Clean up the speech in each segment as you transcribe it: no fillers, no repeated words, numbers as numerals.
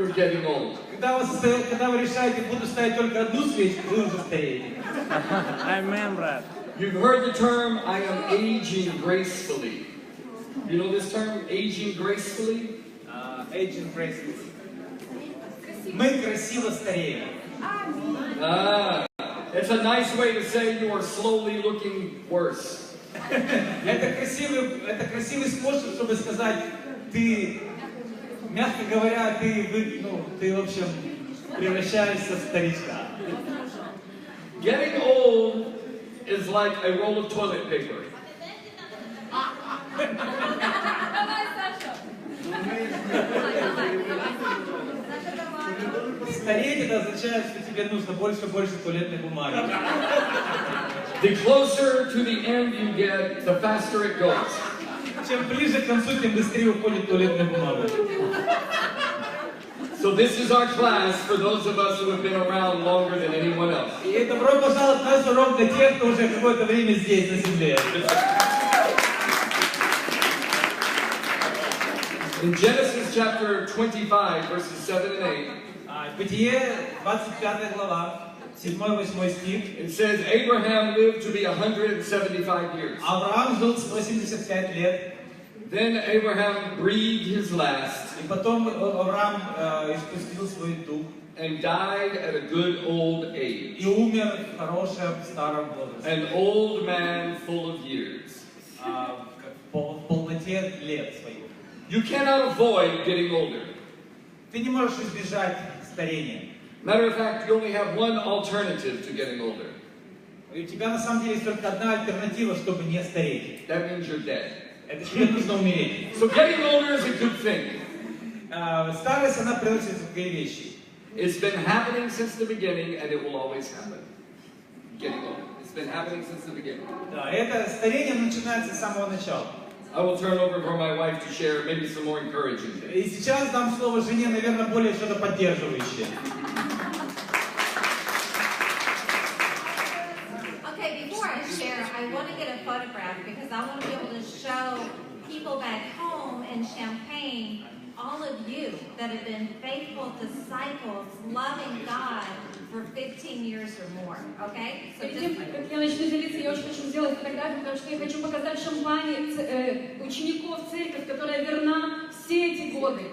you're getting old. Когда вы решаете, буду ставить только одну свечку, вы уже стареете. I remember. You've heard the term, I am aging gracefully. You know this term, aging gracefully? Aging gracefully. Мы красиво стареем. It's a nice way to say you are slowly looking worse. Это красивый способ, чтобы сказать, ты, мягко говоря, ты в общем, превращаешься в старичка. Getting old is like a roll of toilet paper. Стареть это означает, что тебе нужно больше и больше туалетной бумаги. The closer to the end you get, the faster it goes. Чем ближе к концу, тем быстрее уходит туалетная бумага. So this is our class for those of us who have been around longer than anyone else. И добро пожаловать на наш урок для тех, кто уже какое-то время здесь, на земле. In Genesis chapter 25, verses 7 and 8, Бытие, 25 глава, 7-8 стих. it says, Abraham lived to be 175 years. Авраам жил 85 лет. Then Abraham breathed his last И потом Авраам испустил свой дух. and died at a good old age. И умер в хорошем старом возрасте. An old man full of years. В полноте лет своих. You cannot avoid getting older. Ты не можешь избежать старения. Matter of fact, you only have one alternative to getting older. И у тебя на самом деле есть только одна альтернатива, чтобы не стареть. That means you're dead. Это тебе нужно умереть. So getting older is a good thing. Старость, она приносит две вещи. It's been happening since the beginning, and it will always happen. Getting older. It's been happening since the beginning. Да, это старение начинается с самого начала. I will turn over for my wife to share maybe some more encouraging things. И сейчас дам слово жене, наверное, более что-то поддерживающее. Okay, before I share, I want to get a photograph because I want to be able to show people back home in Champaign, all of you that have been faithful disciples, loving God for 15 years or more, okay? So Перед тем, как я начну делиться, я очень хочу сделать фотографию, потому что я хочу показать Шампани учеников церковь, которая верна все эти годы.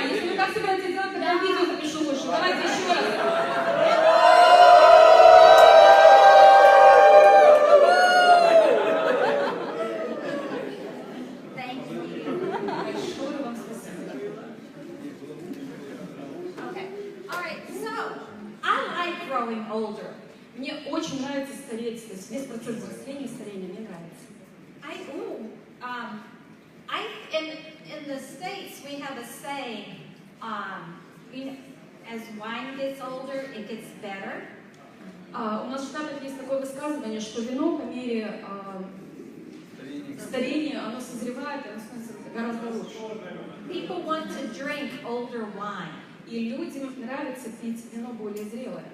Если вы так собираетесь делать, тогда я видео запишу лучше. Давайте еще раз. Мне очень нравится стареть, то есть весь процесс взросления и старения мне нравится. In the States, we have a saying, as wine gets older, it gets better. У нас в Штатах есть такое высказывание, что вино по мере старения, оно созревает, и оно становится гораздо лучше. People want to drink older wine. И людям нравится пить вино более зрелое.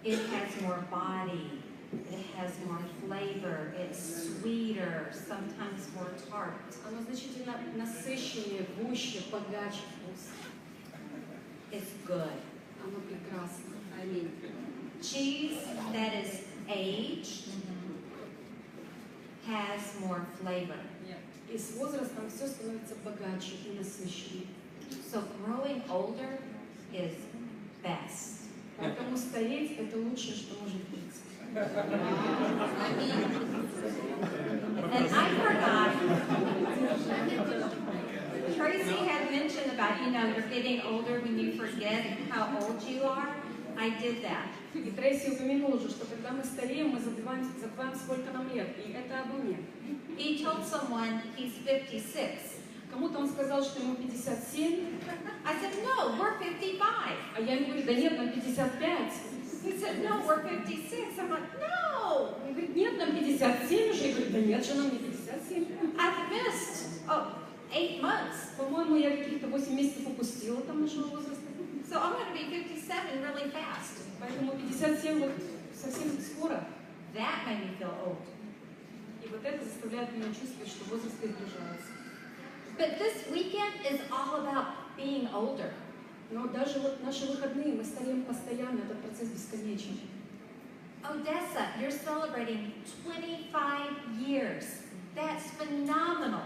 It has more body, it has more flavor, it's sweeter, sometimes more tart. Оно значительно насыщеннее, гуще, богаче вкус. It's good. Оно прекрасно. I mean, cheese that is aged has more flavor. И с возрастом все становится богаче и насыщеннее. So growing older is best. Поэтому стареть это лучшее, что может быть. And I forgot. Tracy had mentioned about, you're getting older when you forget how old you are. I did that. И Трейси упомянул уже, что когда мы стареем, мы забываем, сколько нам лет. И это обо мне. He told someone he's 56. Кому-то он сказал, что ему 57. I said, no, we're 55. А я ему говорю, да нет, нам 55. He said, no, we're 56. I'm like, no. Он говорит, нет, нам 57 уже. Я говорю, да нет же, нам не 57. I've missed 8 months. По-моему, я каких-то 8 месяцев упустила там нашего возраста. So I'm going to be 57 really fast. Поэтому 57 вот совсем скоро. that made me feel old. И вот это заставляет меня чувствовать, что возраст приближается. But this weekend is all about being older. Но даже вот наши выходные, мы стареем постоянно, этот процесс бесконечен. Odessa, you're celebrating 25 years. That's phenomenal.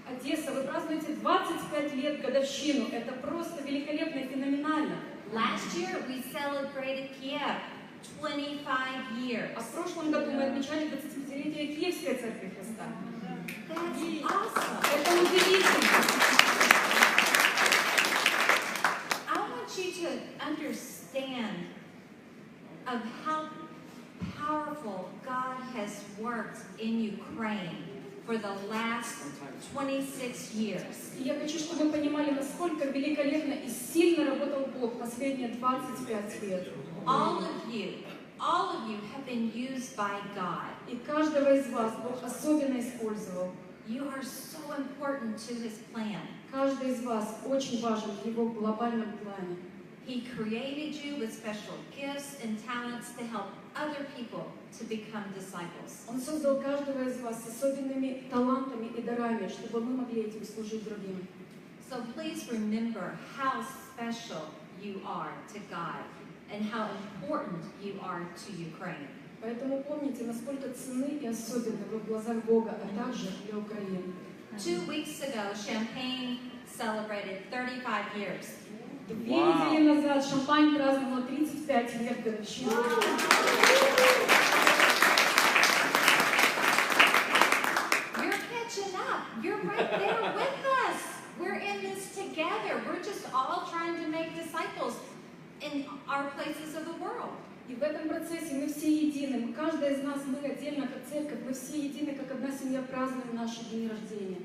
Одесса, вы празднуете 25 лет годовщину. Это просто великолепно и феноменально. Last year we celebrated Kiev, 25 years. А в прошлом году мы отмечали 25-летие Киевской церкви Христа. That's awesome. Это удивительно. I want you to understand of how powerful God has worked in Ukraine for the last 26 years. И я хочу, чтобы вы понимали, насколько великолепно и сильно работал Бог последние 25 лет. All of you have been used by God. И каждого из вас Бог особенно использовал. You are so important to His plan. Каждый из вас очень важен в Его глобальном плане. He created you with special gifts and talents to help other people to become disciples. Он создал каждого из вас с особенными талантами и дарами, чтобы мы могли этим служить другим. So please remember how special you are to God and how important you are to Ukraine. Поэтому помните, насколько ценны и особенны вы в глазах Бога, а также для Украины. 2 weeks ago, Champaign celebrated 35 years. 2 недели назад Шампань праздновала 35 лет годовщины. You're catching up. You're right there with us. We're in this together. We're just all trying to make disciples in our places of the world. И в этом процессе мы все едины. Каждый из нас, мы отдельно как церковь, мы все едины, как одна семья, празднуем наши дни рождения.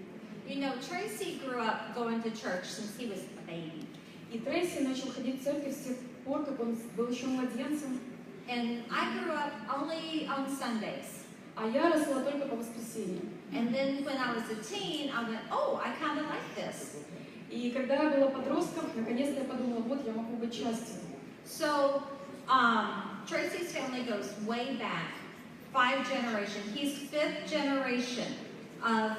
You know, Tracy grew up going to church since he was a baby. И Трейси начал ходить в церковь с тех пор, как он был еще младенцем. And I grew up only on Sundays. А я росла только по воскресеньям. And then when I was a teen, I went, oh, I kind of like this. И когда я была подростком, наконец-то я подумала, вот я могу быть частью. So, Tracy's family goes way back, 5 generations. He's 5th generation of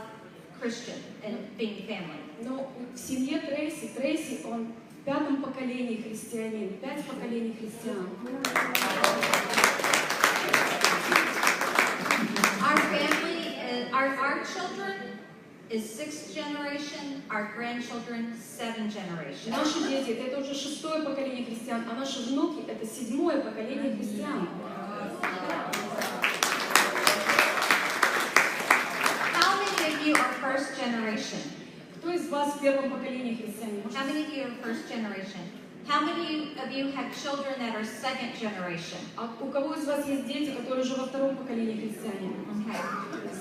Christian and being family. Но в семье Трейси, он в 5-м поколении христианин, 5 поколений христиан. Our family, our children is 6th generation, our grandchildren 7th generation. Наши дети — это уже 6-е поколение христиан, а наши внуки — это 7-е поколение христиан. How many of you are 1st generation? Кто из вас в 1-м поколении христиане? How many of you are 1st generation? How many of you have children that are 2nd generation? А у кого из вас есть дети, которые уже во 2-м поколении христиане? Okay.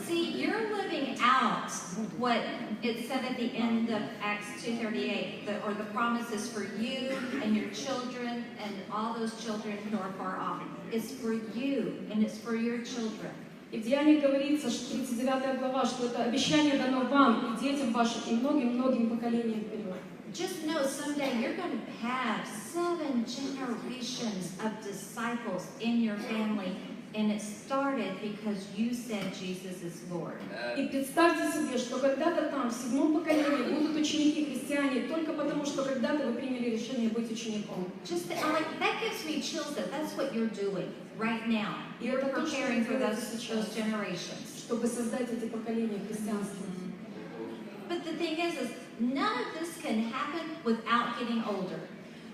See, you're living out what it said at the end of Acts 2:38, or the promises for you and your children and all those children who are far off. It's for you and it's for your children. И в Деяниях говорится, что 39 глава, что это обещание дано вам и детям вашим, и многим-многим поколениям вперед. Just know someday you're going to have 7 generations of disciples in your family, and it started because you said Jesus is Lord. И представьте себе, что когда-то там, в 7-м поколении, будут ученики христиане, только потому, что когда-то вы приняли решение быть учеником. Just that gives me chills that that's what you're doing right now. You're Это то, что preparing for вы those делаете сейчас, generations. чтобы создать эти поколения христианства. But the thing is none of this can happen without getting older.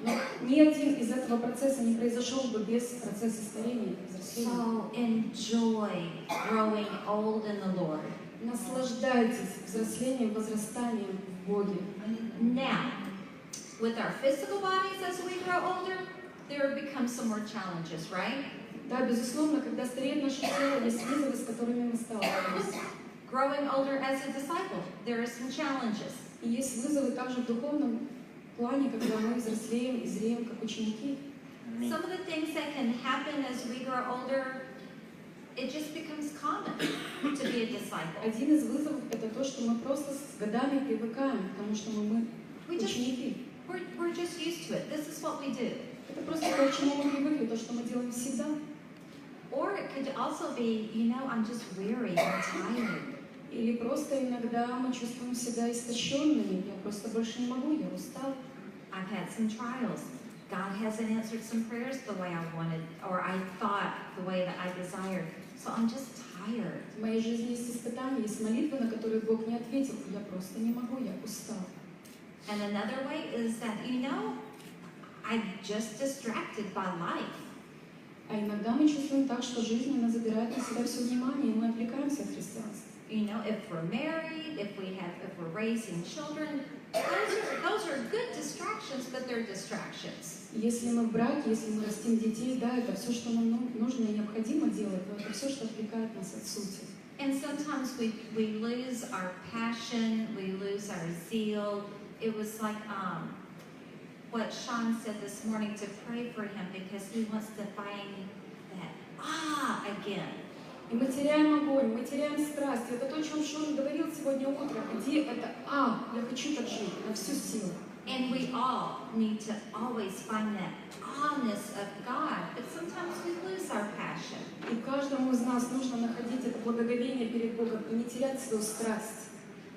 Но ни один из этого процесса не произошел бы без процесса старения, взросления. So enjoy growing old in the Lord. Наслаждайтесь взрослением, возрастанием в Боге. Now, with our physical bodies as we grow older, there become some more challenges, right? Да, безусловно, когда стареет наше тело, есть вызовы, с которыми мы сталкиваемся. Growing older as a disciple, there are some challenges. И есть вызовы также в духовном плане, когда мы взрослеем и зреем как ученики. Some of the things that can happen as we grow older, it just becomes common to be a disciple. Один из вызовов — это то, что мы просто с годами привыкаем к тому, что мы ученики. We're just used to it. This is what we do. Это просто то, к чему мы привыкли, то, что мы делаем всегда. Or it could also be, I'm just weary, I'm tired. Или просто иногда мы чувствуем себя истощенными. Я просто больше не могу, я устал. I've had some trials. God hasn't answered some prayers the way I wanted, or I thought the way that I desired. So I'm just tired. В моей жизни есть испытания, есть молитвы, на которые Бог не ответил. Я просто не могу, я устал. And another way is that, I'm just distracted by life. А иногда мы чувствуем так, что жизнь, она забирает на себя все внимание, и мы отвлекаемся от христианства. If we're married, if we're raising children, those are good distractions, but they're distractions. Если мы в браке, если мы растим детей, да, это все, что нам нужно и необходимо делать, но это все, что отвлекает нас от сути. And sometimes we lose our passion, we lose our zeal. It was like what Sean said this morning, to pray for him because he wants to find that again. И мы теряем огонь, мы теряем страсть. Это то, о чем Шон говорил сегодня утром. Где это я хочу так жить на всю силу. And we all need to always find that awness of God, but sometimes we lose our passion. И каждому из нас нужно находить это благоговение перед Богом и не терять свою страсть.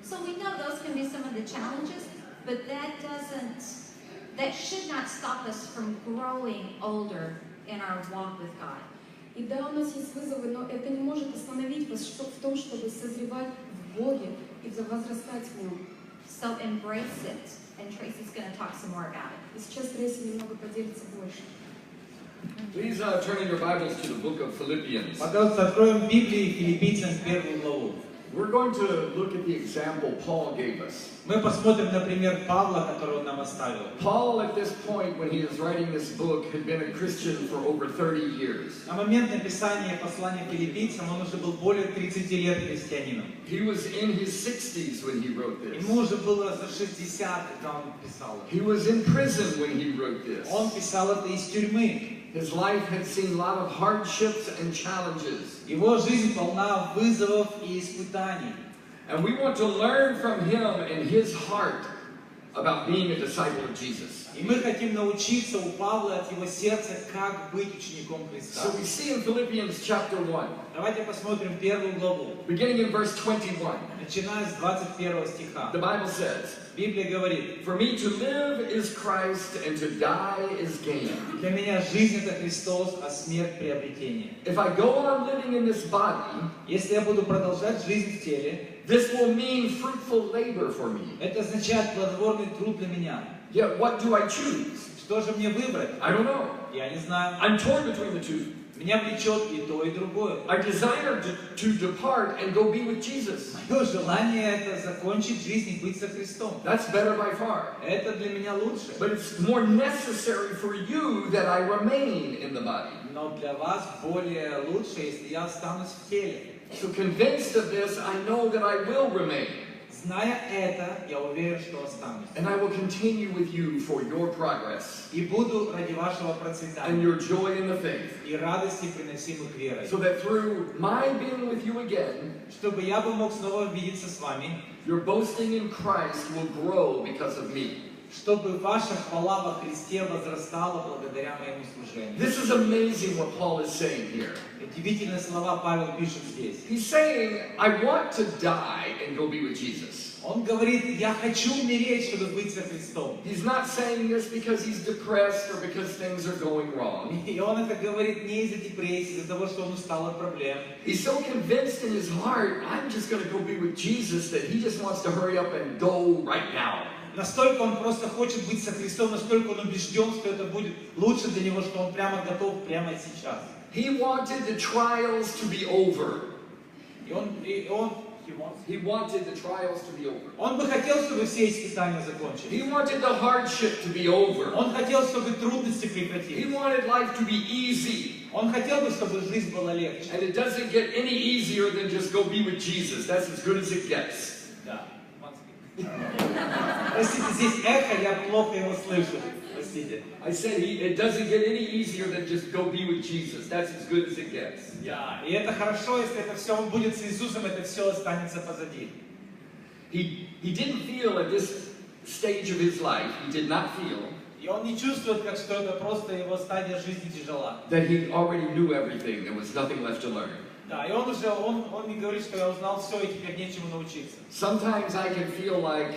So we know those can be some of the challenges, but that should not stop us from growing older in our walk with God. И да, у нас есть вызовы, но это не может остановить вас в том, чтобы созревать в Боге и возрастать в Нем. So embrace it, and Tracy's going to talk some more about it. И сейчас Трейси немного поделится больше. Please turn in your Bibles to the book of Philippians. Пожалуйста, откроем Библию Филиппийцам первую главу. We're going to look at the example Paul gave us. Мы посмотрим, например, Павла, который он нам оставил. Paul, at this point, when he was writing this book, had been a Christian for over 30 years. На момент написания послания филиппийцам он уже был более 30 лет христианином. He was in his 60s when he wrote this. Ему уже было за 60, когда он писал. He was in prison when he wrote this. Он писал это из тюрьмы. His life had seen a lot of hardships and challenges. Его жизнь полна вызовов и испытаний. And we want to learn from him and his heart about being a disciple of Jesus. И мы хотим научиться у Павла от его сердца, как быть учеником Христа. So we see in Philippians chapter 1, Давайте посмотрим первую главу, beginning in verse 21, начиная с 21 стиха. the Bible says, Библия говорит: "For me to live is Christ, and to die is gain. для меня жизнь это Христос, а смерть приобретение. If I go on living in this body, Если я буду продолжать жизнь в теле, this will mean fruitful labor for me. это означает плодотворный труд для меня. Yet what do I choose? Что же мне выбрать? I don't know. Я не знаю. I'm torn between the two. Меня влечет и то, и другое. I desire to depart and go be with Jesus. Мое желание это закончить жизнь и быть со Христом. That's better by far. Это для меня лучше. But it's more necessary for you that I remain in the body. Но для вас более лучше, если я останусь в теле. So convinced of this, I know that I will remain. Зная это, я уверен, что останусь. And I will continue with you for your progress И буду ради вашего and процветания your joy in the faith. и радости, приносимых верой. So that through my being with you again, Чтобы я бы мог снова видеться с вами, your boasting in Christ will grow because of me. чтобы ваша хвала во Христе возрастала благодаря моему служению. This is amazing what Paul is saying here. Удивительные слова Павел пишет здесь. He's saying, I want to die and go be with Jesus. Он говорит: я хочу умереть, чтобы быть со Христом. He's not saying this because he's depressed or because things are going wrong. И он это говорит не из-за депрессии, из-за того, что он устал от проблем. He's so convinced in his heart, I'm just going to go be with Jesus, that he just wants to hurry up and go right now. Настолько он просто хочет быть со Христом, настолько он убежден, что это будет лучше для него, что он прямо готов прямо сейчас. He wanted the trials to be over. He wanted the trials to be over. Он бы хотел, чтобы все испытания закончились. He wanted the hardship to be over. Он хотел, чтобы трудности He прекратились. wanted life to be easy. Он хотел бы, чтобы жизнь была легче. And it doesn't get any easier than just go be with Jesus. That's as good as it gets. Да. Простите, здесь эхо, я плохо его слышу. Простите. I said it doesn't get any easier than just go be with Jesus. That's as good as it gets. Да. И это хорошо, если это все будет с Иисусом, это все останется позади. He didn't feel at this stage of his life, he did not feel И он не чувствует, как что это просто его стадия жизни тяжела. that he already knew everything, there was nothing left to learn. Да, и он не говорит, что я узнал все и теперь нечему научиться. Sometimes I can feel like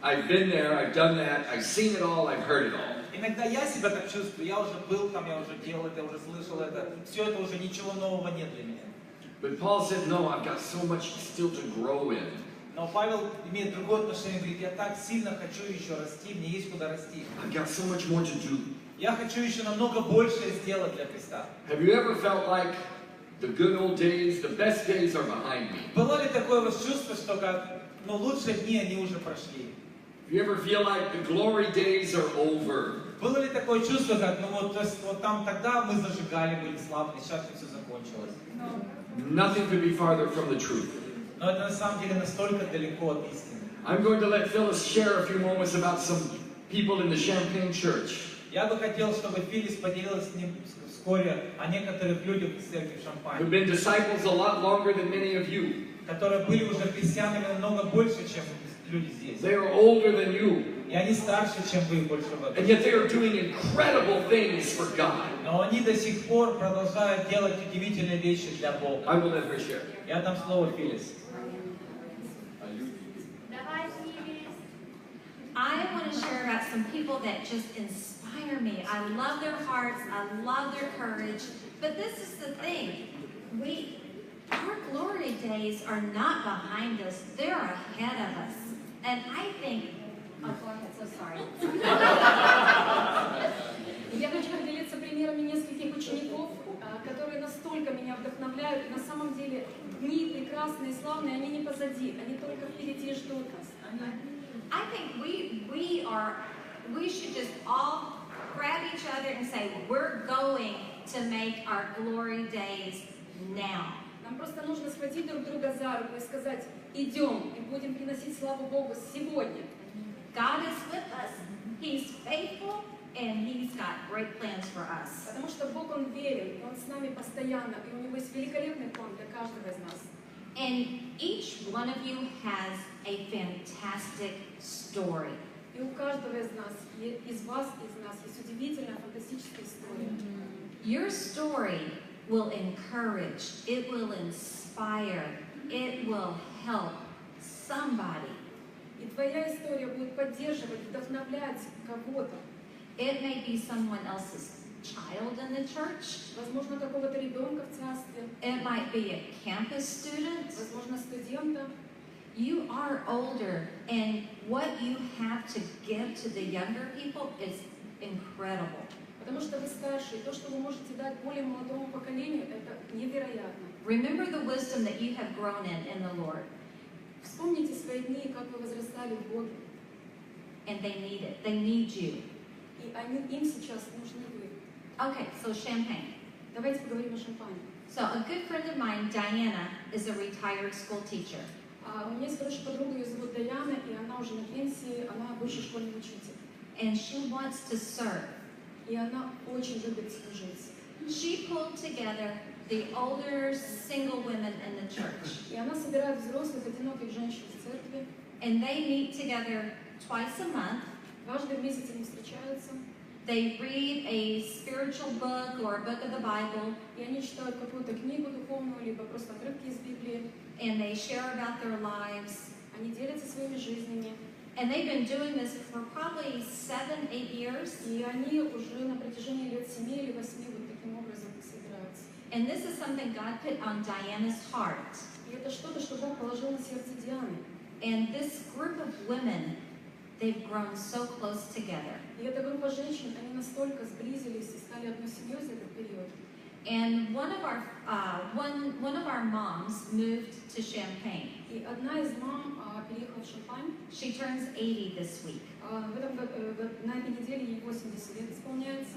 I've been there, I've done that, I've seen it all, I've heard it all. Иногда я себя так чувствую, я уже был там, я уже делал это, я уже слышал это, все это уже ничего нового нет для меня. But Paul said, no, I've got so much still to grow in. Но Павел имеет другое отношение, говорит, я так сильно хочу еще расти, мне есть куда расти. I've got so much more to do. Я хочу еще намного больше сделать для Христа. Have you ever felt like the good old days, the best days are behind me? Было ли такое у вас чувство, что как, лучшие дни, они уже прошли? Do you ever feel like the glory days are over? Было ли такое чувство, как, вот там тогда мы зажигали, были славны, сейчас все закончилось? Nothing could be farther from the truth. Но это на самом деле настолько далеко от истины. I'm going to let Phyllis share a few moments about some people in the Champagne church. Я бы хотел, чтобы Филис поделилась с ним вскоре о некоторых людях из церкви в Шампане, Who've been disciples a lot longer than many of you. которые были уже христианами намного больше, чем люди здесь. They are older than you. И они старше, чем вы, больше в этом. And yet they are doing incredible things for God. Но они до сих пор продолжают делать удивительные вещи для Бога. I will let her share. Я дам слово Филис. I want to share about some people that just inspire me. I love their hearts, I love their courage. But this is the thing. Our glory days are not behind us, they're ahead of us. And I think, oh, go ahead, so sorry. Я хочу поделиться примерами нескольких учеников, которые настолько меня вдохновляют. На самом деле, дни прекрасные, славные, они не позади, они только впереди ждут нас. I think we should just all grab each other and say, we're going to make our glory days now. Нам просто нужно схватить друг друга за руку и сказать, идем и будем приносить славу Богу сегодня. God is with us, He's faithful, and He's got great plans for us. Потому что Бог, Он верен, Он с нами постоянно, и у Него есть великолепный план для каждого из нас. And each one of you has a fantastic story. И у каждого из нас, из вас, из нас, есть удивительная, фантастическая история. Your story will encourage, it will inspire, it will help somebody. И твоя история будет поддерживать, вдохновлять кого-то. It may be someone else's child in the church. Возможно, какого-то ребенка в царстве. It might be a campus student. Возможно, студента. You are older, and what you have to give to the younger people is incredible. Потому что вы старше, и то, что вы можете дать более молодому поколению, это невероятно. Remember the wisdom that you have grown in the Lord. Вспомните свои дни, как вы возрастали в Боге. And they need it. They need you. И им сейчас нужны вы. Okay, so Champagne. Давайте поговорим о Шампане. So a good friend of mine, Diana, is a retired school teacher. У меня есть хорошая подруга, ее зовут Даяна, и она уже на пенсии, она бывший школьный учитель. And she wants to serve. И она очень любит служить. She pulled together the older single women in the church. И она собирает взрослых, одиноких женщин в церкви. And they meet together twice a month. Дважды в месяц они встречаются. They read a spiritual book or a book of the Bible. И они читают какую-то книгу духовную, либо просто отрывки из Библии. And they share about their lives. Они делятся своими жизнями. And they've been doing this for probably 7-8 years. И они уже на протяжении лет 7 или 8 вот таким образом собираются. And this is something God put on Diana's heart. И это что-то, что Бог положил на сердце Дианы. And this group of women, they've grown so close together. И эта группа женщин, они настолько сблизились и стали одной семьей за этот период. And one of our moms moved to Champagne. И одна из мам переехала в Шампань. She turns 80 this week. В этом на этой неделе ей 80 лет исполняется.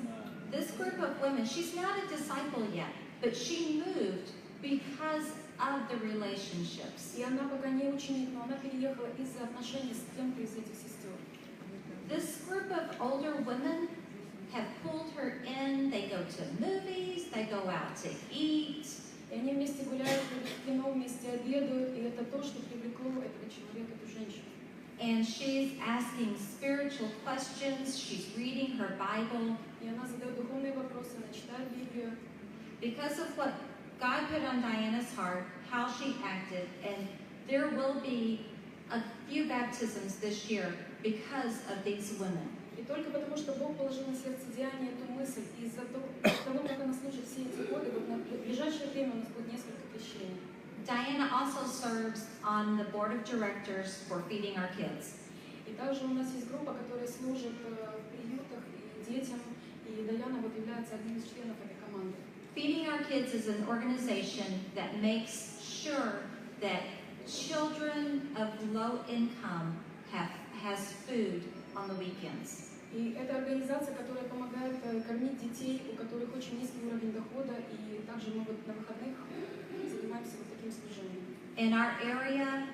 This group of women, she's not a disciple yet, but she moved because of the relationships. И она пока не ученик, но она переехала из-за отношений с кем-то из этих сестер. This group of older women have pulled her in. They go to movies, they go out to eat. И они вместе гуляют, ходят в кино, вместе обедают, и это то, что привлекло этого человека, эту женщину. And she's asking spiritual questions. She's reading her Bible. И она задает духовные вопросы, она читает Библию. Because of what God put on Diana's heart, how she acted, and there will be a few baptisms this year because of these women. И только потому, что Бог положил на сердце Диане эту мысль, и из-за того, как она служит все эти годы, вот в ближайшее время у нас будет несколько крещений. Diana also serves on the board of directors for feeding our kids. И также у нас есть группа, которая служит в приютах и детям, и Даяна вот является одним из членов этой команды. Feeding Our Kids is an organization that makes sure that children of low income has food on the weekends. И это организация, которая помогает кормить детей, у которых очень низкий уровень дохода, и также мы вот на выходных занимаемся вот таким служением. In our area,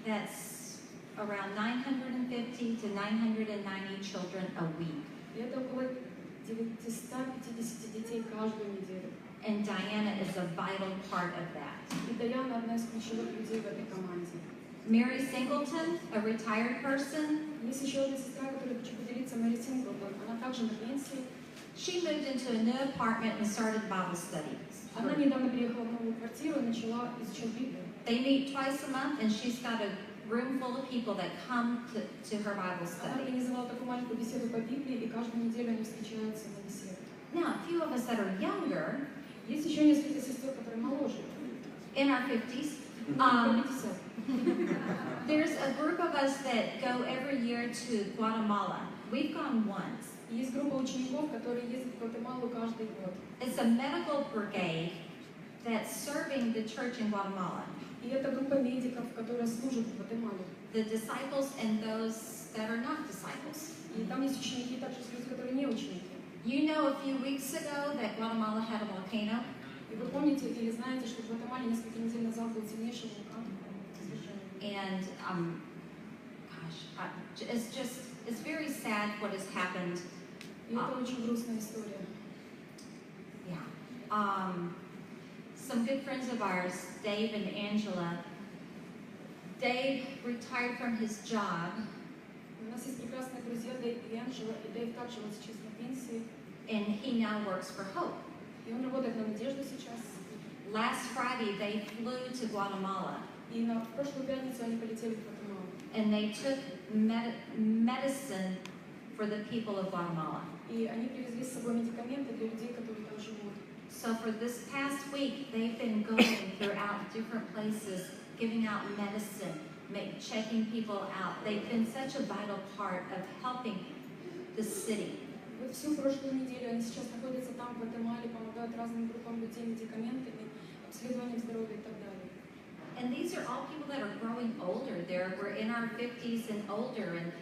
that's around 950 to 990 children a week. И это около 950 детей каждую неделю. And Diana is a vital part of that. И Даяна одна из ключевых людей в этой команде. Mary Singleton, a retired person, Есть еще одна сестра, которой хочу поделиться, Мэри Синглтон. Она также на пенсии. she moved into a new apartment and started Bible studies. Она недавно приехала в новую квартиру и начала изучать Библию. They meet twice a month, and she's got a room full of people that come to her Bible Она study. организовала такую маленькую беседу по Библии, и каждую неделю они встречаются на беседу. Now, a few of us that are younger, Есть еще несколько сестер, которые моложе. in our 50s, По 50. there's a group of us that go every year to Guatemala. We've gone once. И есть группа учеников, которые ездят в Гватемалу каждый год. It's a medical brigade that's serving the church in Guatemala. И это группа медиков, которая служит в Гватемале. The disciples and those that are not disciples. И там есть ученики, также есть люди, которые не ученики. You know, a few weeks ago that Guatemala had a volcano. И вы помните или знаете, что в Гватемале несколько недель назад был сильнейший вулкан? And it's very sad what has happened. И это очень грустная история. Yeah. Some good friends of ours, Dave and Angela. Dave retired from his job, У нас есть прекрасные друзья Дэйв и Анджела, и Дэйв также вот сейчас на пенсии. and he now works for Hope. И он работает на Надежду сейчас. Last Friday, they flew to Guatemala, И в прошлую пятницу они полетели в Гватемалу. and they took medicine for the people of Guatemala. И они привезли с собой медикаменты для людей, которые там живут. So for this past week, they've been going throughout different places, giving out medicine, checking people out. They've been such a vital part of helping the city. Вот всю прошлую неделю они сейчас находятся там, в Гватемале, помогают разным группам людей медикаментами, обследованием здоровья и так далее. And these are all people that are growing older. We're in our 50s and older. And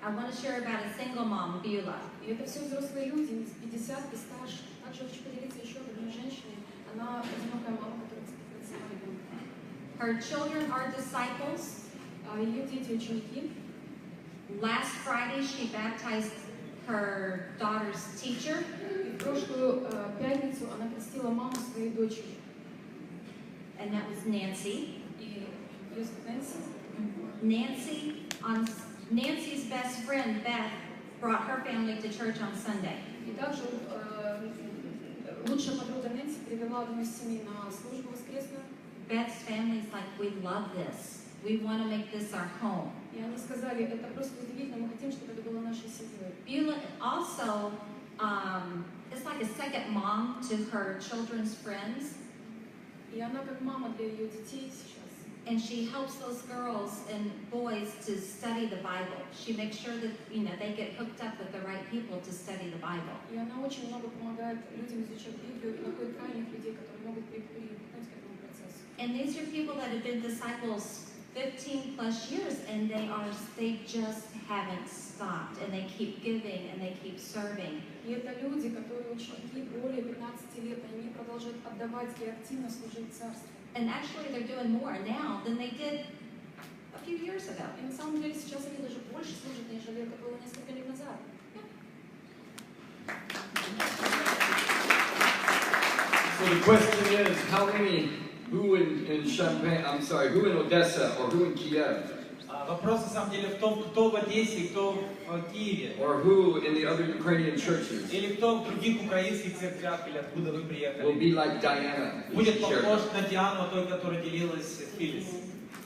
I want to share about a single mom, Beulah. И это все взрослые люди, с 50 и старше. Также хочу поделиться еще одной женщиной. Она одинокая мама, которая воспитывает сама ребенка. Her children are disciples. Ее дети ученики. Last Friday, she baptized her daughter's teacher. И в прошлую пятницу она крестила маму своей дочери. And that was Nancy. И ее зовут Нэнси. Nancy's best friend, Beth, brought her family to church on Sunday. И также лучшая подруга Нэнси привела одну из семей на службу воскресную. Beth's family's like, we love this. We want to make this our home. И они сказали, это просто удивительно, мы хотим, чтобы это было нашей семьей. Beulah also is like a second mom to her children's friends. И она как мама для ее детей сейчас. And she helps those girls and boys to study the Bible. She makes sure that, they get hooked up with the right people to study the Bible. И она очень много помогает людям изучать Библию и находит правильных людей, которые могут припомнить к этому процессу. And these are people that have been disciples 15 plus years, and they just haven't stopped, and they keep giving and they keep serving. И это люди, которые ученики более 15 лет, и они продолжают отдавать и активно служить царству. And actually, they're doing more now than they did a few years ago. И на самом деле сейчас они даже больше служат, нежели это было несколько лет назад. So the question is, who in Odessa or who in Kiev Вопрос на самом деле в том, кто в Одессе и кто в Киеве. or who in the other Ukrainian churches Или кто в других украинских церквях, или откуда вы will приехали. be like Diana. Будет похож на Диану, той, которая делилась Филис.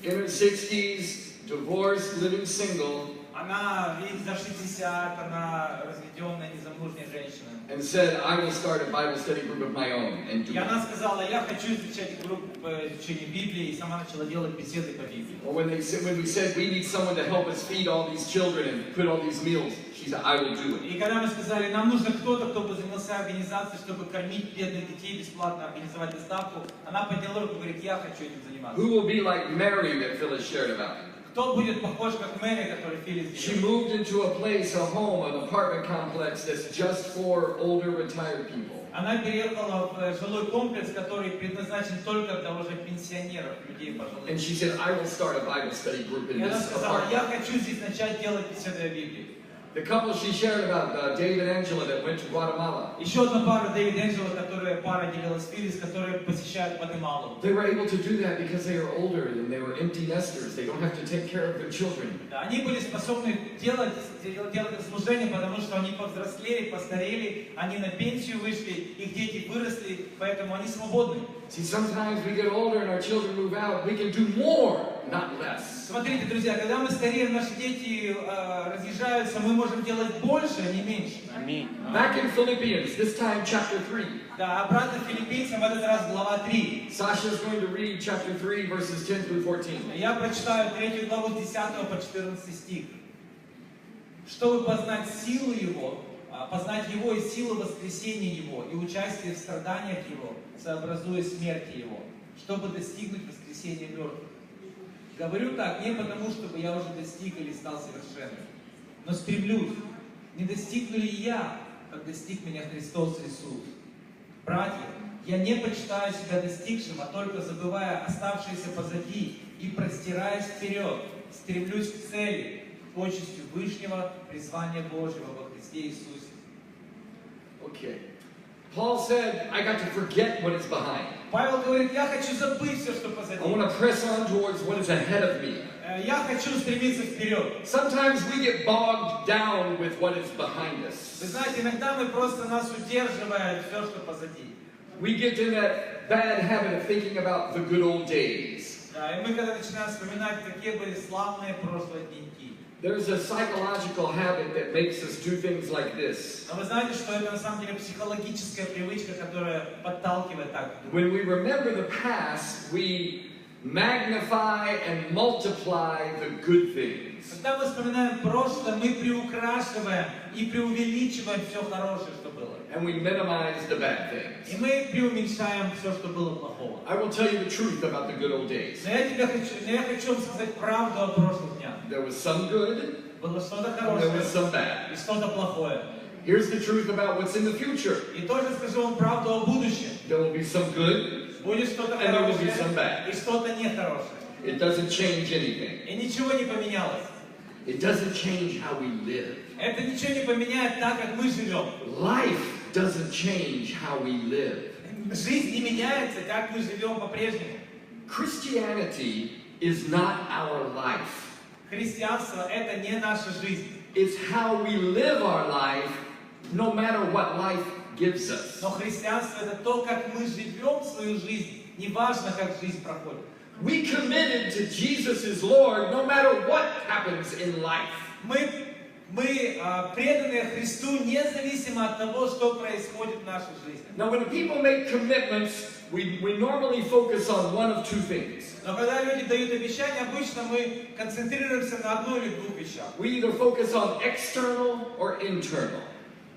In her 60s, divorced, living single, Она, видите, за 60, она разведенная, незамужняя женщина. and said, I will start a Bible study group of my own and do И it. она сказала, я хочу изучать группу по изучению Библии, и сама начала делать беседы по Библии. Or when we said we need someone to help us feed all these children and put all these meals, she said, I will do it. И когда мы сказали, нам нужно кто-то, кто бы занялся организацией, чтобы кормить бедных детей бесплатно, организовать доставку, она подняла руку и говорит, я хочу этим заниматься. Who will be like Mary that Phyllis shared about? Кто будет похож, как Мэри, который Филис She делал? moved into a place, a home, an apartment complex that's just for older retired people. Она переехала в жилой комплекс, который предназначен только для уже пенсионеров, людей пожилых. And she said, I will start a Bible study group in И она this сказала, я apartment. хочу здесь начать делать беседы о Библии. The couple she shared about, Dave and Angela, that went to Guatemala, Еще одна пара, Дэвид и Энджела, которая пара делилась Филис, которые посещают Гватемалу. they were able to do that because they are older and they were empty nesters. They don't have to take care of their children. Да, они были способны делать это служение, потому что они повзрослели, постарели, они на пенсию вышли, их дети выросли, поэтому они свободны. See, sometimes we get older and our children move out. We can do more, not less. Смотрите, друзья, когда мы стареем, наши дети разъезжаются, мы можем делать больше, а не меньше. Аминь. Back in Philippians, this time chapter 3. Да, обратно к Филиппийцам, в этот раз глава 3. Sasha's going to read chapter 3, verses 10 through 14. Я прочитаю 3 главу с 10 по 14 стих. Чтобы познать силу Его, познать Его и силу воскресения Его, и участие в страданиях Его, сообразуя смерти Его, чтобы достигнуть воскресения мертвых. Говорю так, не потому, чтобы я уже достиг или стал совершенным, но стремлюсь, не достигну ли я, как достиг меня Христос Иисус. Братья, я не почитаю себя достигшим, а только забывая оставшееся позади и простираясь вперед, стремлюсь к цели, к почести Вышнего призвания Божьего во Христе Иисусе. Okay. Paul said, I got to forget what is behind. Павел говорит, я хочу забыть все, что позади. I want to press on towards what is ahead of me. Я хочу стремиться вперед. Sometimes we get bogged down with what is behind us. Вы знаете, иногда мы просто нас удерживает все, что позади. We get in that bad habit of thinking about the good old days. Да, и мы когда начинаем вспоминать, какие были славные прошлые деньки. There's a psychological habit that makes us do things like this. Но вы знаете, что это на самом деле психологическая привычка, которая подталкивает так. When we remember the past, we magnify and multiply the good things. Когда мы вспоминаем прошлое, мы приукрашиваем и преувеличиваем все хорошее, что было. And we minimize the bad things. И мы преуменьшаем все, что было плохого. I will tell you the truth about the good old days. Но я хочу вам сказать правду о прошлых днях. There was some good, Было что-то and there хорошее was some bad. и что-то плохое. Here's the truth about what's in the future. И тоже скажу вам правду о будущем. There will be some good, Будет что-то And there will be хорошее some bad. и что-то нехорошее. it doesn't change anything. И ничего не поменялось. It doesn't change how we live. Это ничего не поменяет так, как мы живем. Life doesn't change how we live. Жизнь не меняется, как мы живем по-прежнему. Christianity is not our life. Христианство — это не наша жизнь. It's how we live our life, no matter what life gives us. Но христианство — это то, как мы живем свою жизнь, неважно, как жизнь проходит. We committed to Jesus as Lord, no matter what happens in life. Мы преданы Христу независимо от того, что происходит в нашей жизни. Now, when people make commitments, we normally focus on one of two things. Но когда люди дают обещания, обычно мы концентрируемся на одной или двух вещах. We either focus on external or internal.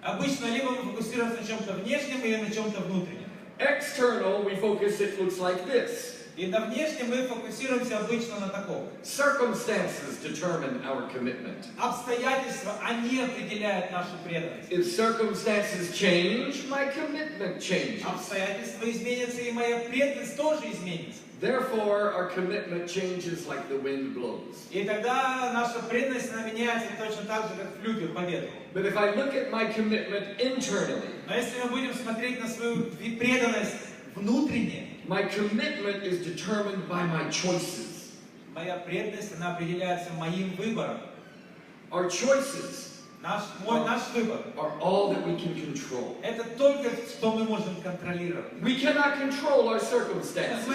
Обычно либо мы фокусируемся на чем-то внешнем или на чем-то внутреннем. External, we focus, it looks like this. И на внешнем мы фокусируемся обычно на таком. Circumstances determine our commitment. Обстоятельства, они определяют нашу преданность. If circumstances change, my commitment changes. Обстоятельства изменятся, и моя преданность тоже изменится. Therefore, our commitment changes like the wind blows. И тогда наша преданность она меняется точно так же, как флюгер по ветру. But if I look at my commitment internally, Но если мы будем смотреть на свою преданность внутренне, my commitment is determined by my choices. Моя преданность, она определяется моим выбором. Our choices Наш выбор. are all that we can control. Это только что мы можем контролировать. We cannot control our circumstances.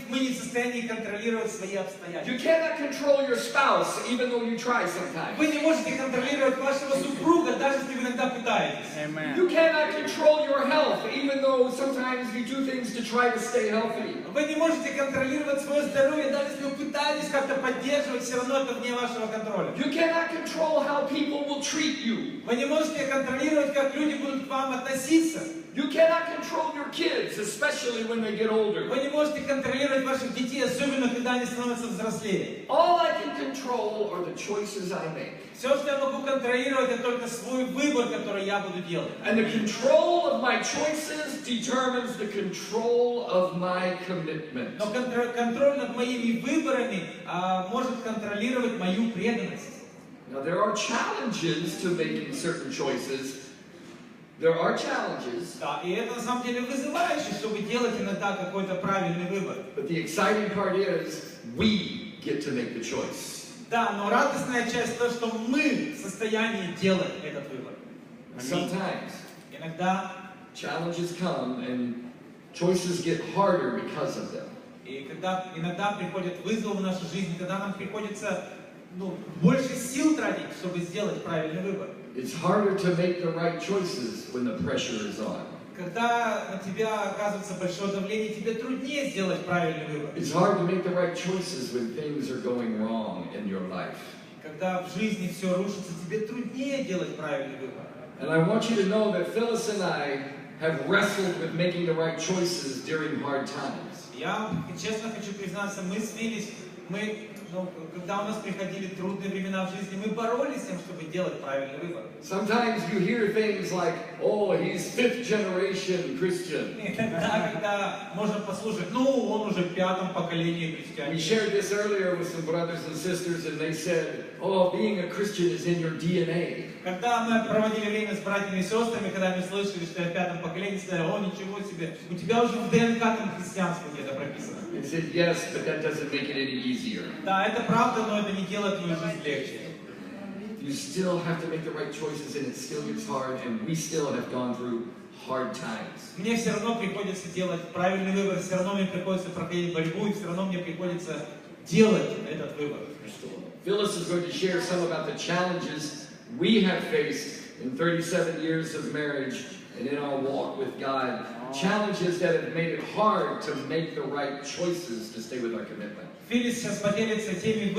Мы не в состоянии контролировать свои You обстоятельства. cannot control your spouse, even though you try sometimes. Вы не можете контролировать вашего супруга, даже если вы иногда пытаетесь. Amen. You cannot control your health, even though sometimes you do things to try to stay healthy. Вы не можете контролировать свое здоровье, даже если вы пытаетесь как-то поддерживать, все равно это вне вашего контроля. You cannot control how people will treat you. Вы не можете контролировать, как люди будут к вам относиться. You cannot control your kids, especially when they get older. Вы не можете контролировать ваших детей, особенно когда они становятся взрослее. All I can control are the choices I make. Все, что я могу контролировать, это только свой выбор, который я буду делать. And the control of my choices determines the control of my commitment. Но контроль над моими выборами может контролировать мою преданность. Now there are challenges to making certain choices. There are challenges. Да, и это на самом деле вызывающе, чтобы делать иногда какой-то правильный выбор. But the exciting part is we get to make the choice. Да, но радостная часть то, что мы в состоянии делать этот выбор. Sometimes Иногда, challenges come and choices get harder because of them. и когда иногда приходят вызовы в нашу жизнь, когда нам приходится больше сил тратить, чтобы сделать правильный выбор. It's harder to make the right choices when the pressure is on. Когда на тебя оказывается большое давление, тебе труднее сделать правильный выбор. It's hard to make the right choices when things are going wrong in your life. Когда в жизни все рушится, тебе труднее делать правильный выбор. And I want you to know that Phyllis and I have wrestled with making the right choices during hard times. Я честно хочу признаться, мы с Филис, когда у нас приходили трудные времена в жизни, мы боролись с тем, чтобы делать правильный выбор. Sometimes you hear things like, oh, he's fifth generation Christian. Иногда, когда можно послушать, он уже в пятом поколении We христианин. shared this earlier with some brothers and sisters, and they said, oh, being a Christian is in your DNA. Когда мы проводили время с братьями и сестрами, когда мы слышали, что я в пятом поколении, сказали, ничего себе, у тебя уже в ДНК там христианство где-то прописано. They said, yes, but that doesn't make it any easier. Да, это правда, но это не делает твою жизнь легче. You still have to make the right choices, and it still gets hard, and we still have gone through hard times. Мне все равно приходится делать правильный выбор, все равно мне приходится проходить борьбу, и все равно мне приходится делать этот выбор. Phyllis is going to share some about the challenges we have faced in 37 years of marriage and in our walk with God. Challenges that have made it hard to make the right choices to stay with our commitment. Филис сейчас поделится теми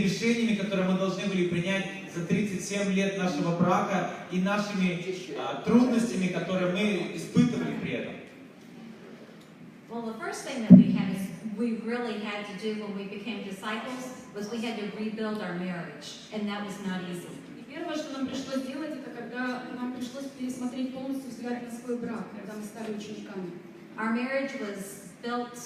решениями, которые мы должны были принять за 37 лет нашего брака и нашими трудностями, которые мы испытывали при этом. Well, the first thing that we really had to do when we became disciples was we had to rebuild our marriage, and that was not easy. Первое, что нам пришлось сделать, это когда нам пришлось пересмотреть полностью взгляд на свой брак, когда мы стали учениками. Our marriage was built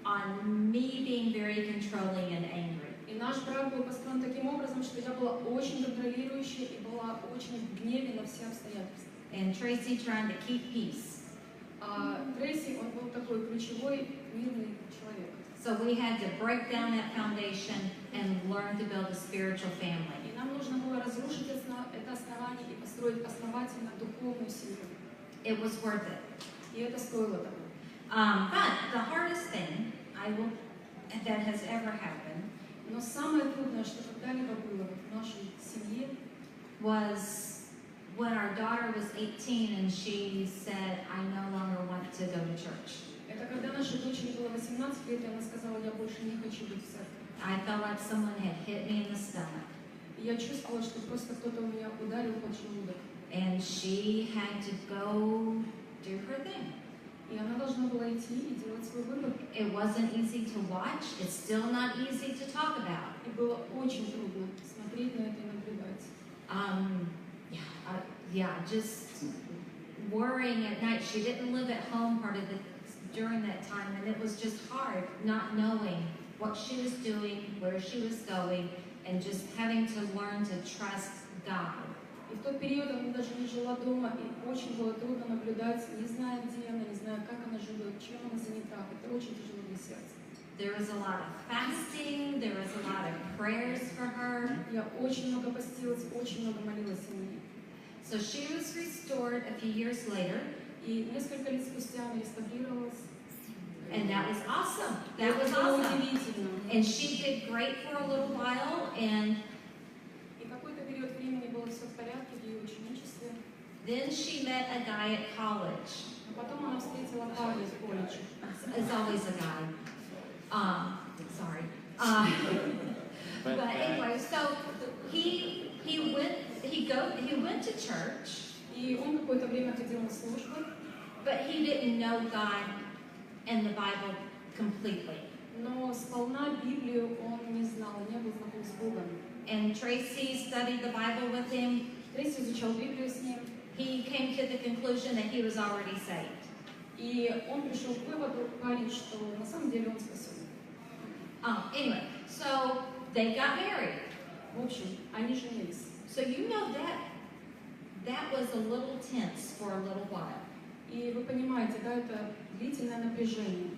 on me being very controlling and angry. И наш брак был построен таким образом, что я была очень контролирующей и была очень в гневе на все обстоятельства. And Tracy trying to keep peace. А Трейси, он был такой ключевой, мирный человек. So we had to break down that foundation and learn to build a spiritual family. И нам нужно было разрушить это основание и построить основательно духовную семью. It was worth it. И это стоило того. But the hardest thing that has ever happened Но самое трудное, что когда-либо было в нашей семье, was when our daughter was 18 and she said, I no longer want to go to church. это когда нашей дочери было 18 лет, и она сказала, я больше не хочу быть в церкви. I felt like someone had hit me in the stomach. И я чувствовала, что просто кто-то у меня ударил под желудок. And she had to go do her thing. И она должна была идти и делать свой выбор. It wasn't easy to watch. It's still not easy to talk about. И было очень трудно смотреть на это и наблюдать. Just worrying at night. She didn't live at home during that time, and it was just hard not knowing what she was doing, where she was going, and just having to learn to trust God. И в тот период она даже не жила дома, и очень было трудно наблюдать, не зная, где она, не зная, как она живет, чем она занята. Это очень тяжело для сердца. There was a lot of fasting, there prayers for her. Я очень много постилась, очень много молилась о ней. So she was restored a few years later, И несколько лет спустя она реставрировалась. and that was awesome. That Это was было awesome. удивительно. And she did great for a little while, and И какой-то период времени было все в порядке в ее ученичестве. then she met a guy at college. Но потом она встретила парня в колледже. It's always a guy. Sorry. But anyway, so he went to church, И он какое-то время ходил на службы, but he didn't know God and the Bible completely. но сполна Библию он не знал, не был знаком с Богом. And Tracy studied the Bible with him. Трейси изучал Библию с ним, He came to the conclusion that he was already saved. и он пришел к выводу, парень, что на самом деле он спасен. Anyway, so they got married. В общем, они женились. So you know that was a little tense for a little while. И вы понимаете, да, это длительное напряжение.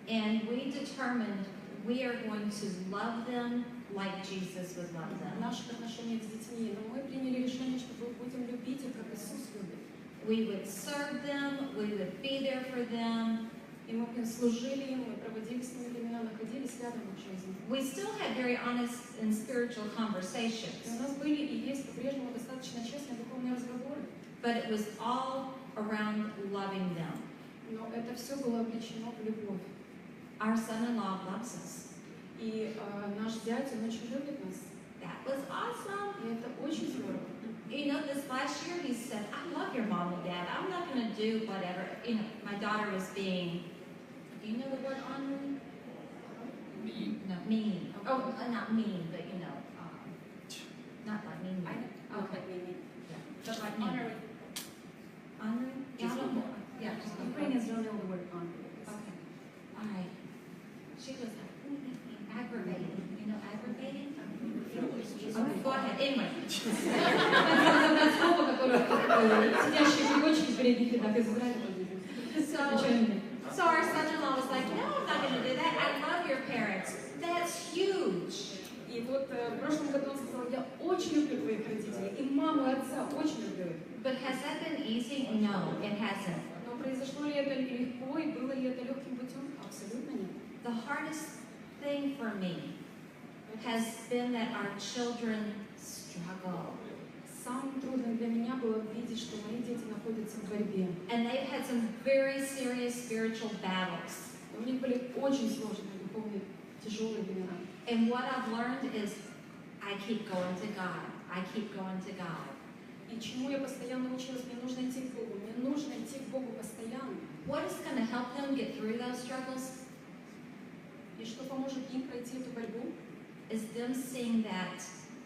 And we determined we are going to love them like Jesus would love В them. наших отношениях с детьми, но мы приняли решение, что мы будем любить их, как Иисус любит. We would serve them, we would be there for them. И мы служили им, мы проводили с ними времена, находились рядом в жизни. We still had very honest and spiritual И conversations, у нас были и есть по-прежнему достаточно честные духовные разговоры, but it was all around loving them. но это все было облечено в любовь. Our son-in-law loves us. И наш дядя, он очень любит нас. That was awesome. И это очень здорово. You know, this last year he said, I love your mom and dad. I'm not going to do whatever. You know, my daughter was being, do you know the word honoring? Mean. No, mean. Oh, not mean, but you know, not like mean. Okay. Yeah. But like Honoring. Honoring? Yeah, I don't know. Yeah. Ukrainians don't know the word honoring. Okay. All right. She was like, aggravating. You know, aggravating? Okay, go ahead. Anyway. Это слово, которое сидящие переводчики в передних рядах из Израиля. So our son-in-law was like, no, I'm not going to do that. I love your parents. That's huge. И вот в прошлом году он сказал, я очень люблю твоих родителей, и маму, и отца очень люблю их. But has that been easy? No, it hasn't. Но произошло ли это легко, и было ли это легким путем? Абсолютно нет. The hardest thing for me has been that our children struggle. Самым трудным для меня было видеть, что мои дети находятся в борьбе. And they've had some very serious spiritual battles. У них были очень сложные духовные, тяжелые времена. And what I've learned is I keep going to God. I keep going to God. И чему я постоянно училась, мне нужно идти к Богу. Мне нужно идти к Богу постоянно. What is going to help them get through those struggles И что поможет им пройти эту борьбу? is them seeing that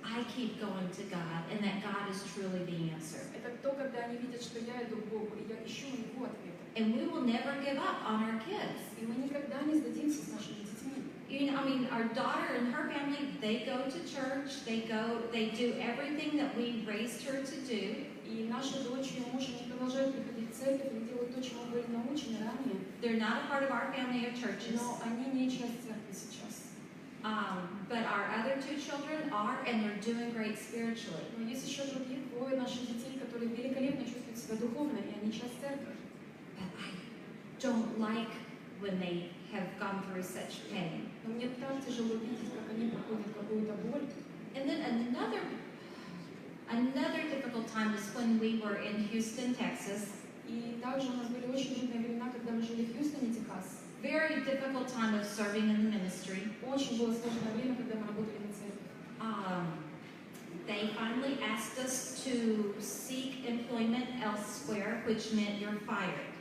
I keep going to God and that God is truly the answer. Это то, когда они видят, что я иду к Богу, и я ищу у Него ответа. And we will never give up on our kids. И мы никогда не сдадимся с нашими детьми. You know, I mean, our daughter and her family, they go to church, they do everything that we raised her to do. И наши дочери и муж, они продолжают приходить в церковь, они делают то, чему были научены ранее. They're not a part of our family of churches. Но они не часть церкви сейчас. But our other two children are, and they're doing great spiritually. Но есть еще другие двое наших детей, которые великолепно чувствуют себя духовно, и они часть церкви. But I don't like when they have gone through such pain. Но мне так тяжело видеть, как они проходят какую-то боль. And then another difficult time was when we were in Houston, Texas. И также у нас были очень трудные времена, когда мы жили в Хьюстоне, Техас. Very difficult time of serving in the ministry. Очень было сложное время, когда мы работали на церкви. They finally asked us to seek employment elsewhere, which meant you're fired.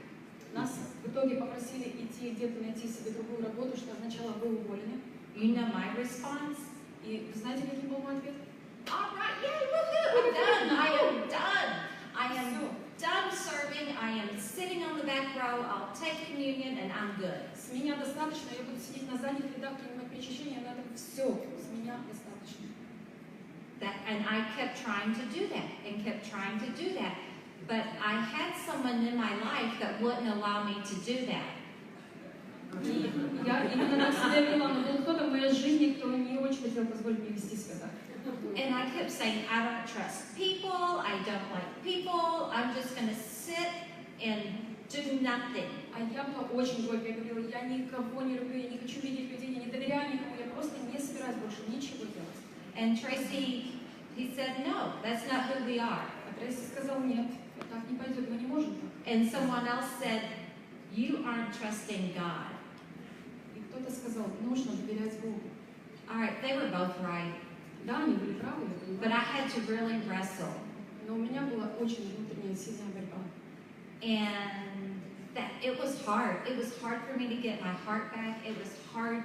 Нас в итоге попросили идти где-то найти себе другую работу, что означало вы уволены. You know my response? И знаете, каким был мой ответ? All right, yay, woohoo! I'm done. I am done. I am done serving. I am sitting on the back row. I'll take communion and I'm good. С меня достаточно, я буду сидеть на задних рядах, принимать причащение, на этом все. С меня достаточно. And I kept trying to do that and kept trying to do that. But I had someone in my life that wouldn't allow me to do that. И я именно так себя вела, но был кто-то в моей жизни, кто не очень хотел позволить мне вести And I kept saying, I don't trust people, I don't like people, I'm just going to sit and do nothing. А я была очень горькая, я говорила, я никого не люблю, я не хочу видеть людей, я не доверяю никому, я просто не собираюсь больше ничего делать. And Tracy, he said, no, that's not who we are. А Трейси сказал, нет, так не пойдет, мы не можем так. And someone else said, you aren't trusting God. И кто-то сказал, нужно доверять Богу. All right, they were both right, Да, они были правы, я but понимаю. I had to really wrestle. Но у меня была очень внутренняя сильная борьба. And that it was hard. It was hard for me to get my heart back. It was hard.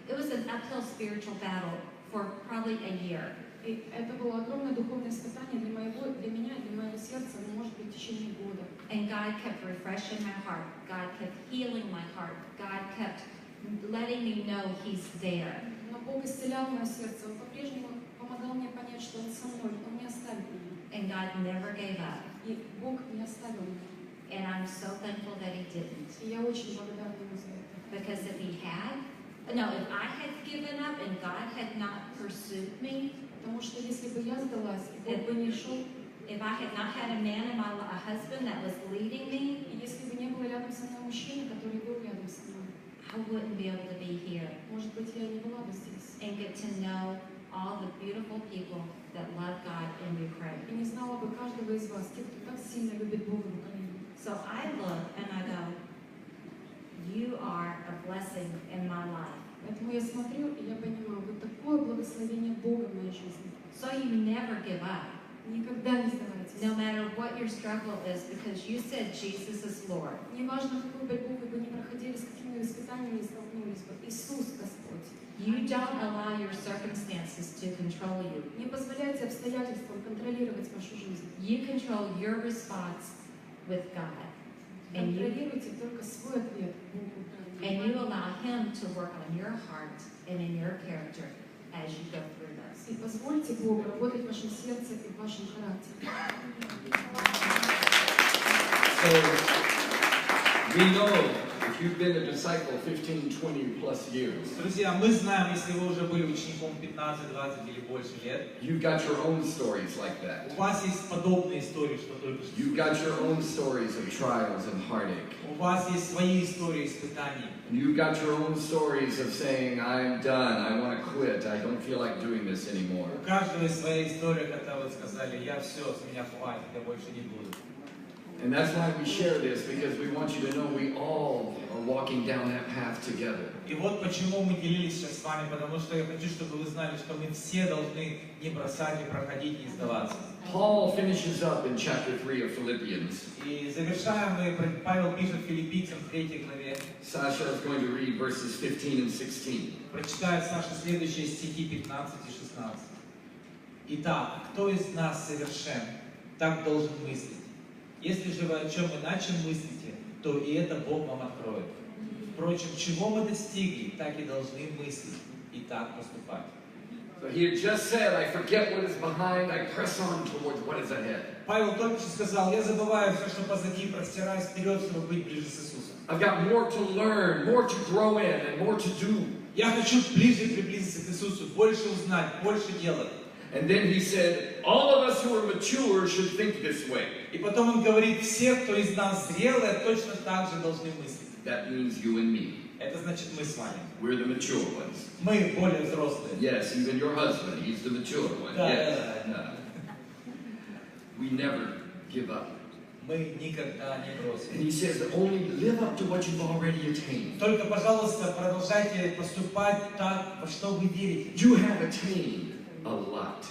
It was an uphill spiritual battle for probably a year. И это было огромное духовное испытание для меня, для моего сердца, но, может быть, в течение года. And God kept refreshing my heart. God kept healing my heart. God kept letting me know He's there. Но Бог исцелял мое сердце, Он по-прежнему помогал мне понять, что Он со мной, Он не оставит меня. And God never gave up. И Бог не оставил меня. And I'm so thankful that He didn't. И я очень благодарна Ему за это. Because if if I had given up and God had not pursued me, Потому что если бы я сдалась, и Бог бы не шел, if I had not had a husband that was leading me, и если бы не было рядом со мной мужчины, который был рядом со мной, I wouldn't be able to be here может быть, я не была бы здесь. and get to know all the beautiful people that love God in Ukraine. И не знала бы каждого из вас, тех, кто так сильно любит Бога в Украине. So I look and I go, you are a blessing in my life. Поэтому я смотрю, и я понимаю, вот такое благословение Бога в моей жизни. So you never give up, Никогда не сдавайтесь. no matter what your struggle is, because you said Jesus is Lord. Неважно, какую борьбу вы бы не проходили, с какими испытаниями не столкнулись бы. Иисус Господь. You don't allow your circumstances to control you. Не позволяйте обстоятельствам контролировать вашу жизнь. You control your response with God. And Контролируйте только свой ответ Богу. you allow Him to work on your heart and in your character as you go through this. И позвольте Богу работать в вашем сердце и в вашем характере. So, we know if you've been a disciple 15, 20 plus years, Друзья, мы знаем, если вы уже были учеником 15, 20 или больше лет, you've got your own stories like that. у вас есть подобные истории, что только что. You've got your own stories of trials and heartache. У вас есть свои истории испытаний. You've got your own stories of saying, I'm done, I want to quit, I don't feel like doing this anymore. У каждого есть своя история, когда вы сказали, я все, с меня хватит, я больше не буду. And that's why we share this, because we want you to know we all are walking down that path together. И вот почему мы делились сейчас с вами, потому что я хочу, чтобы вы знали, что мы все должны не бросать, не проходить, не сдаваться. Paul finishes up in chapter 3 of Philippians. И завершаем мы, Павел пишет Филиппийцам в 3 главе, Sasha is going to read verses 15 and 16. прочитает наши следующие стихи 15 и 16. Итак, кто из нас совершен, так должен мыслить. Если же вы о чем иначе мыслите, то и это Бог вам откроет. Впрочем, чего мы достигли, так и должны мыслить и так поступать. So he had just said, I forget what is behind, I press on towards what is ahead. Павел только что сказал, я забываю все, что позади, простираюсь вперед, чтобы быть ближе с Иисусом. I've got more to learn, more to grow in, and more to do. Я хочу ближе приблизиться к Иисусу, больше узнать, больше делать. And then he said, all of us who are mature should think this way. И потом он говорит, все, кто из нас зрелые, точно так же должны мыслить. That means you and me. Это значит мы с вами. We're the mature ones. Мы более взрослые. Yes, even your husband, he's the mature one. Да, Yes. да, да. We never give up. Мы никогда не And бросим. he says, only live up to what you've already attained. Только, пожалуйста, продолжайте поступать так, во что вы верите. You have attained a lot.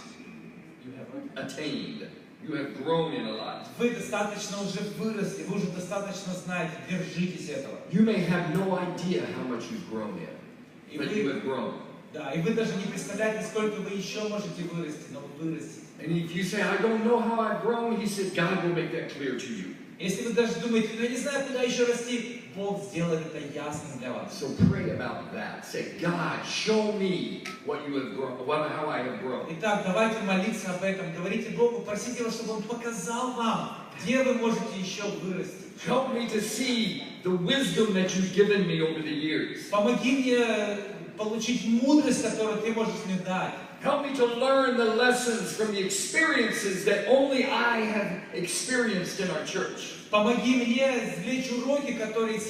Attained. You have grown in a lot. Вы достаточно уже выросли, вы уже достаточно знаете, держитесь этого. You may have no idea how much you've grown in, but you have grown. Да, и вы даже не представляете, сколько вы еще можете вырасти, но вы вырастете. And if you say, I don't know how I've grown, he said, God will make that clear to you. Если вы даже думаете, ну я не знаю, куда еще расти, Бог сделает это ясным для вас. So pray about that. Say, God, show me what you have grown, how I have grown. Итак, давайте молиться об этом. Говорите Богу, просите Его, чтобы Он показал вам, где вы можете еще вырасти. Help me to see the wisdom that you've given me over the years. Помоги мне получить мудрость, которую ты можешь мне дать. Help me to learn the lessons from the experiences that only I have experienced in our church. Помоги мне извлечь уроки, которые из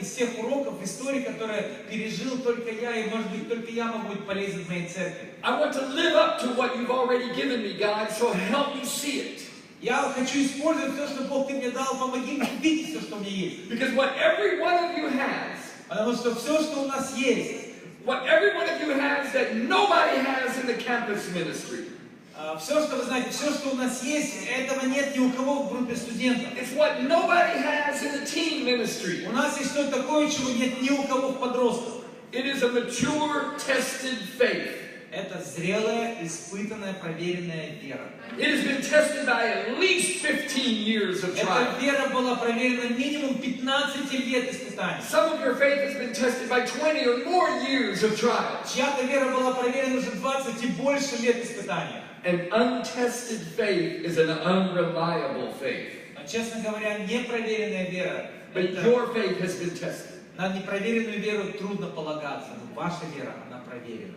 всех уроков, историй, которые пережил только я, и, может быть, только я могу быть полезен в моей церкви. I want to live up to what you've already given me, God, so help me see it. Я хочу использовать все, что Бог ты мне дал, помоги мне видеть все, что у меня есть. Because what every one of you has, Потому что все, что у нас есть, what every one of you has that nobody has in the campus ministry, все, что вы знаете, все, что у нас есть, этого нет ни у кого в группе студентов. it's what nobody has in the teen ministry. У нас есть что-то такое, чего нет ни у кого в подростках. It is a mature, tested faith. Это зрелая, испытанная, проверенная вера. It has been tested by at least 15 years of Эта trial. вера была проверена минимум 15 лет испытаний. Some of your faith has been tested by 20 or more years of trial. Чья-то вера была проверена уже 20 и больше лет испытаний. An untested faith is an unreliable faith. Но, честно говоря, непроверенная вера, But your faith has been tested. на непроверенную веру трудно полагаться, но ваша вера, она проверена.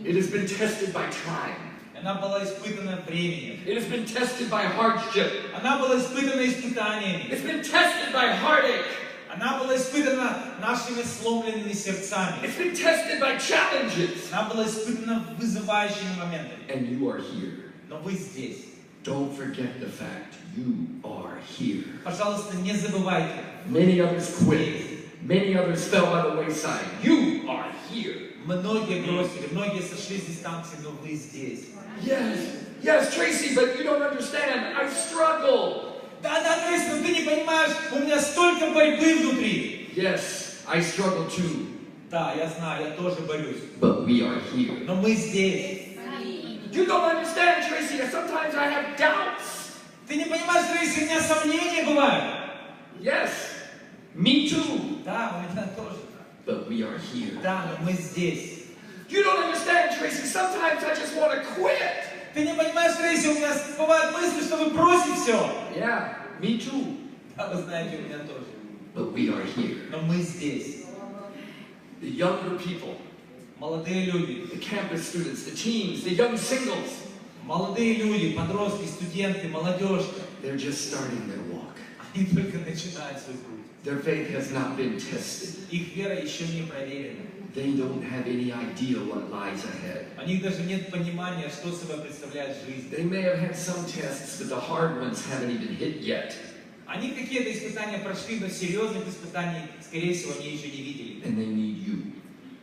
It has been tested by time. Она была испытана временем. It has been tested by hardship. Она была испытана испытаниями. It's been tested by heartache. Она была испытана нашими сломленными сердцами. It's been tested by challenges. Она была испытана вызывающими моментами. And you are here. Но вы здесь. Don't forget the fact you are here. Пожалуйста, не забывайте. Many others quit. Many others fell by the wayside. You are here. Многие бросили, многие сошли с дистанции, но вы здесь. Yes, Tracy, but you don't understand. I struggle. Да, Трейси, но ты не понимаешь, у меня столько борьбы внутри. Yes, I struggle too. Да, я знаю, я тоже борюсь. But we are here. Но мы здесь. You don't understand, Tracy. Sometimes I have doubts. Ты не понимаешь, Трейси, у меня сомнения бывают. Yes, me too. Да, у меня тоже. But we are here. Да, но мы здесь. You don't understand, Tracy. Sometimes I just want to quit. Ты не понимаешь, Трейси, у меня бывают мысли, чтобы бросить все. Yeah, me too. Да, вы знаете, у меня тоже. But we are here. Но мы здесь. The younger people, Молодые люди, the campus students, the teens, the young singles, молодые люди, подростки, студенты, молодежка. they're just starting their walk. Они только начинают свой путь. Their faith has not been tested. Их вера еще не проверена. They don't have any idea what lies ahead. У них даже нет понимания, что собой представляет жизнь. They may have had some tests, but the hard ones haven't even hit yet. Они какие-то испытания прошли, но серьезных испытаний, скорее всего, они еще не видели. And they need you.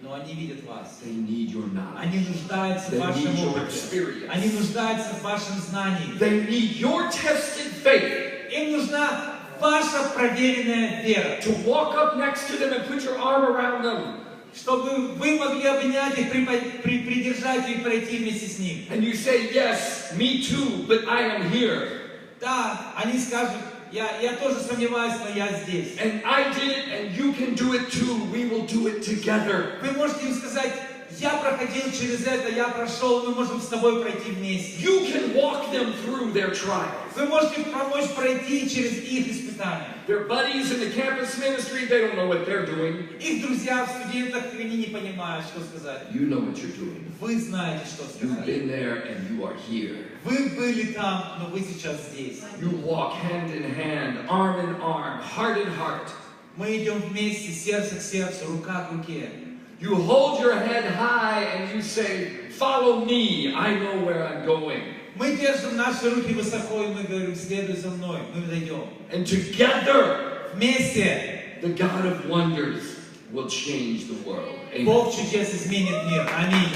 Но они видят вас. They need your knowledge. Они нуждаются в They вашем need your опыте. experience. Они нуждаются в вашем знании. They need your tested faith Им нужна ваша проверенная вера. to walk up next to them and put your arm around them. Чтобы вы могли обнять их, придержать их и пройти вместе с ним. And you say, yes, me too, but I am here. Да, они скажут, я тоже сомневаюсь, но я здесь. And I did it, and you can do it too. We will do it together. Вы можете им сказать, я проходил через это, я прошел, мы можем с тобой пройти вместе. You can walk them through their trials. Вы можете помочь пройти через их испытания. Their buddies in the campus ministry, they don't know what they're doing. Их друзья в студентах, они не понимают, что сказать. You know what you're doing. Вы знаете, что You've сказать. been there and you are here. Вы были там, но вы сейчас здесь. You walk hand in hand, arm in arm, heart in heart. Мы идем вместе, сердце к сердцу, рука к руке. You hold your head high and you say, follow me, I know where I'm going. Мы держим наши руки высоко, и мы говорим, следуй за мной, мы дойдем. And together, Вместе the God of wonders will change the world. Amen. Бог чудес изменит мир. Аминь.